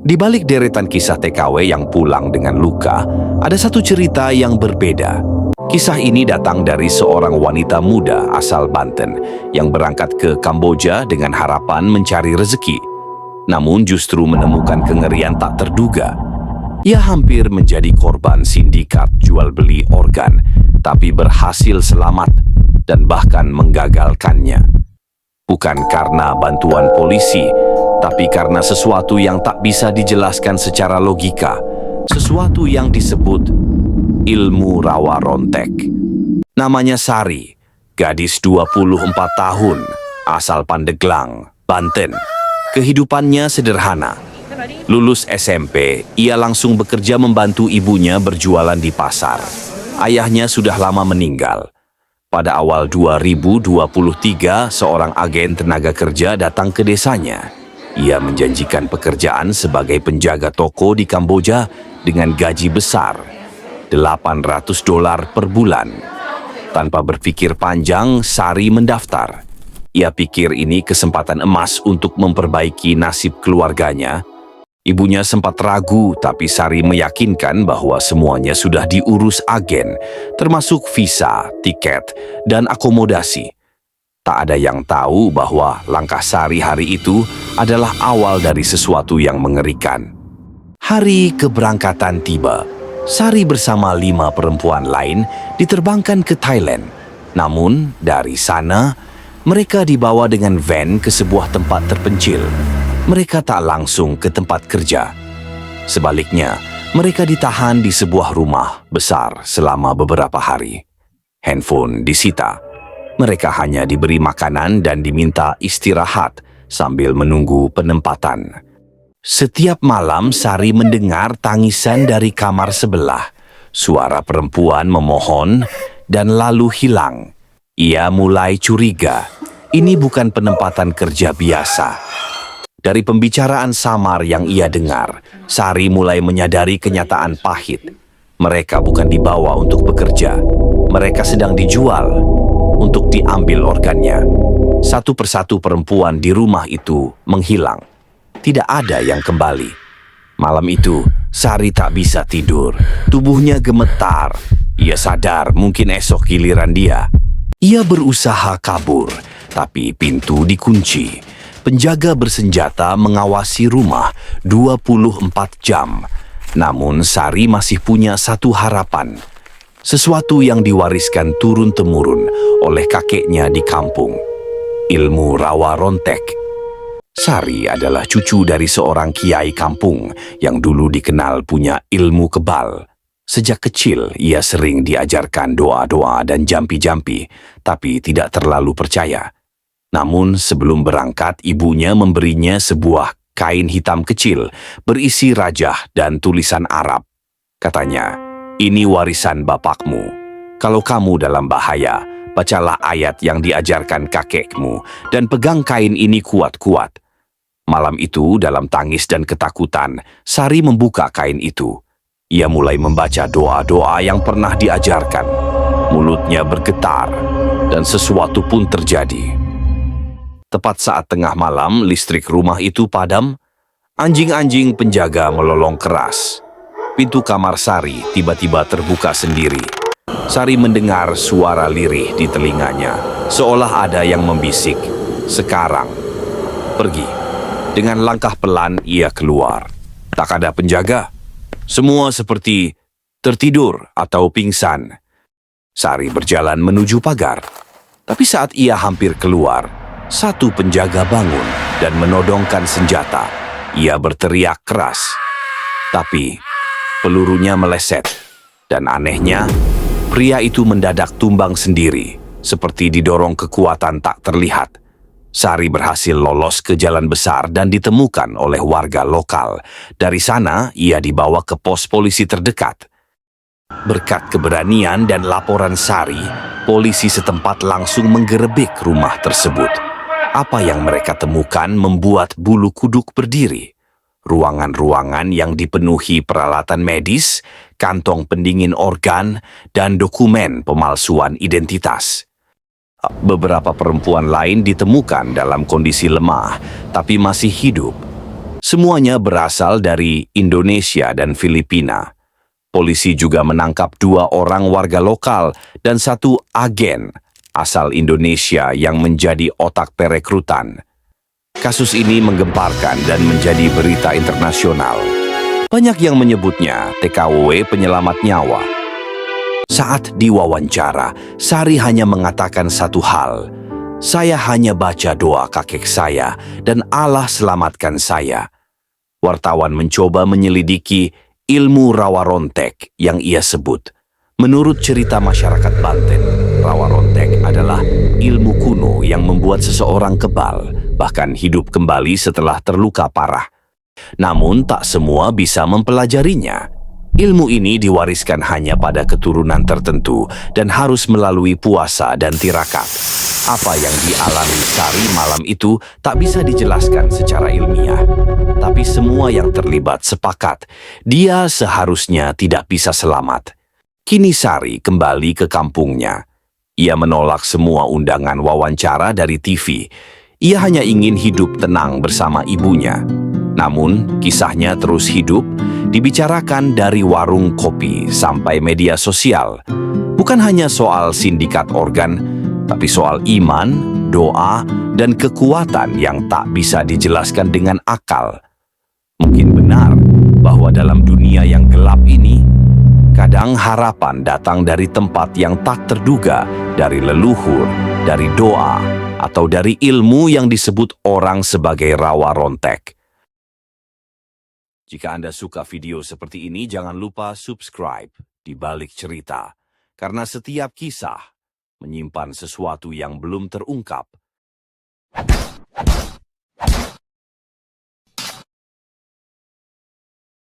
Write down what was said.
Di balik deretan kisah TKW yang pulang dengan luka, ada satu cerita yang berbeda. Kisah ini datang dari seorang wanita muda asal Banten yang berangkat ke Kamboja dengan harapan mencari rezeki. Namun justru menemukan kengerian tak terduga. Ia hampir menjadi korban sindikat jual beli organ, tapi berhasil selamat dan bahkan menggagalkannya. Bukan karena bantuan polisi, tapi karena sesuatu yang tak bisa dijelaskan secara logika, sesuatu yang disebut ilmu rawa rontek. Namanya Sari, gadis 24 tahun, asal Pandeglang, Banten. Kehidupannya sederhana. Lulus SMP, ia langsung bekerja membantu ibunya berjualan di pasar. Ayahnya sudah lama meninggal. Pada awal 2023, seorang agen tenaga kerja datang ke desanya. Ia menjanjikan pekerjaan sebagai penjaga toko di Kamboja dengan gaji besar, $800 per bulan. Tanpa berpikir panjang, Sari mendaftar. Ia pikir ini kesempatan emas untuk memperbaiki nasib keluarganya. Ibunya sempat ragu, tapi Sari meyakinkan bahwa semuanya sudah diurus agen, termasuk visa, tiket, dan akomodasi. Tak ada yang tahu bahwa langkah Sari hari itu adalah awal dari sesuatu yang mengerikan. Hari keberangkatan tiba. Sari bersama 5 perempuan lain diterbangkan ke Thailand. Namun, dari sana, mereka dibawa dengan van ke sebuah tempat terpencil. Mereka tak langsung ke tempat kerja. Sebaliknya, mereka ditahan di sebuah rumah besar selama beberapa hari. Handphone disita. Mereka hanya diberi makanan dan diminta istirahat sambil menunggu penempatan. Setiap malam Sari mendengar tangisan dari kamar sebelah. Suara perempuan memohon dan lalu hilang. Ia mulai curiga. Ini bukan penempatan kerja biasa. Dari pembicaraan samar yang ia dengar, Sari mulai menyadari kenyataan pahit. Mereka bukan dibawa untuk bekerja. Mereka sedang dijual untuk diambil organnya. Satu persatu perempuan di rumah itu menghilang. Tidak ada yang kembali. Malam itu, Sari tak bisa tidur. Tubuhnya gemetar. Ia sadar mungkin esok giliran dia. Ia berusaha kabur, tapi pintu dikunci. Penjaga bersenjata mengawasi rumah 24 jam. Namun Sari masih punya satu harapan. Sesuatu yang diwariskan turun-temurun oleh kakeknya di kampung. Ilmu rawa rontek. Sari adalah cucu dari seorang kiai kampung yang dulu dikenal punya ilmu kebal. Sejak kecil, ia sering diajarkan doa-doa dan jampi-jampi, tapi tidak terlalu percaya. Namun sebelum berangkat, ibunya memberinya sebuah kain hitam kecil berisi rajah dan tulisan Arab. Katanya, "Ini warisan bapakmu. Kalau kamu dalam bahaya, bacalah ayat yang diajarkan kakekmu dan pegang kain ini kuat-kuat." Malam itu, dalam tangis dan ketakutan, Sari membuka kain itu. Ia mulai membaca doa-doa yang pernah diajarkan. Mulutnya bergetar dan sesuatu pun terjadi. Tepat saat tengah malam, listrik rumah itu padam. Anjing-anjing penjaga melolong keras. Pintu kamar Sari tiba-tiba terbuka sendiri. Sari mendengar suara lirih di telinganya, seolah ada yang membisik, "Sekarang, pergi." Dengan langkah pelan, ia keluar. Tak ada penjaga. Semua seperti tertidur atau pingsan. Sari berjalan menuju pagar. Tapi saat ia hampir keluar, satu penjaga bangun dan menodongkan senjata. Ia berteriak keras. Tapi pelurunya meleset. Dan anehnya, pria itu mendadak tumbang sendiri, seperti didorong kekuatan tak terlihat. Sari berhasil lolos ke jalan besar dan ditemukan oleh warga lokal. Dari sana, ia dibawa ke pos polisi terdekat. Berkat keberanian dan laporan Sari, polisi setempat langsung menggerebek rumah tersebut. Apa yang mereka temukan membuat bulu kuduk berdiri. Ruangan-ruangan yang dipenuhi peralatan medis, kantong pendingin organ, dan dokumen pemalsuan identitas. Beberapa perempuan lain ditemukan dalam kondisi lemah, tapi masih hidup. Semuanya berasal dari Indonesia dan Filipina. Polisi juga menangkap 2 orang warga lokal dan 1 agen asal Indonesia yang menjadi otak perekrutan. Kasus ini menggemparkan dan menjadi berita internasional. Banyak yang menyebutnya TKW penyelamat nyawa. Saat diwawancara, Sari hanya mengatakan satu hal, "Saya hanya baca doa kakek saya dan Allah selamatkan saya." Wartawan mencoba menyelidiki ilmu rawa rontek yang ia sebut. Menurut cerita masyarakat Banten, rawa rontek adalah ilmu kuno yang membuat seseorang kebal, bahkan hidup kembali setelah terluka parah. Namun tak semua bisa mempelajarinya. Ilmu ini diwariskan hanya pada keturunan tertentu dan harus melalui puasa dan tirakat. Apa yang dialami Sari malam itu tak bisa dijelaskan secara ilmiah. Tapi semua yang terlibat sepakat, dia seharusnya tidak bisa selamat. Kini Sari kembali ke kampungnya. Ia menolak semua undangan wawancara dari TV. Ia hanya ingin hidup tenang bersama ibunya. Namun, kisahnya terus hidup, dibicarakan dari warung kopi sampai media sosial. Bukan hanya soal sindikat organ, tapi soal iman, doa, dan kekuatan yang tak bisa dijelaskan dengan akal. Mungkin benar bahwa dalam dunia yang gelap ini, kadang harapan datang dari tempat yang tak terduga, dari leluhur, dari doa, atau dari ilmu yang disebut orang sebagai rawa rontek. Jika Anda suka video seperti ini, jangan lupa subscribe di balik cerita, karena setiap kisah menyimpan sesuatu yang belum terungkap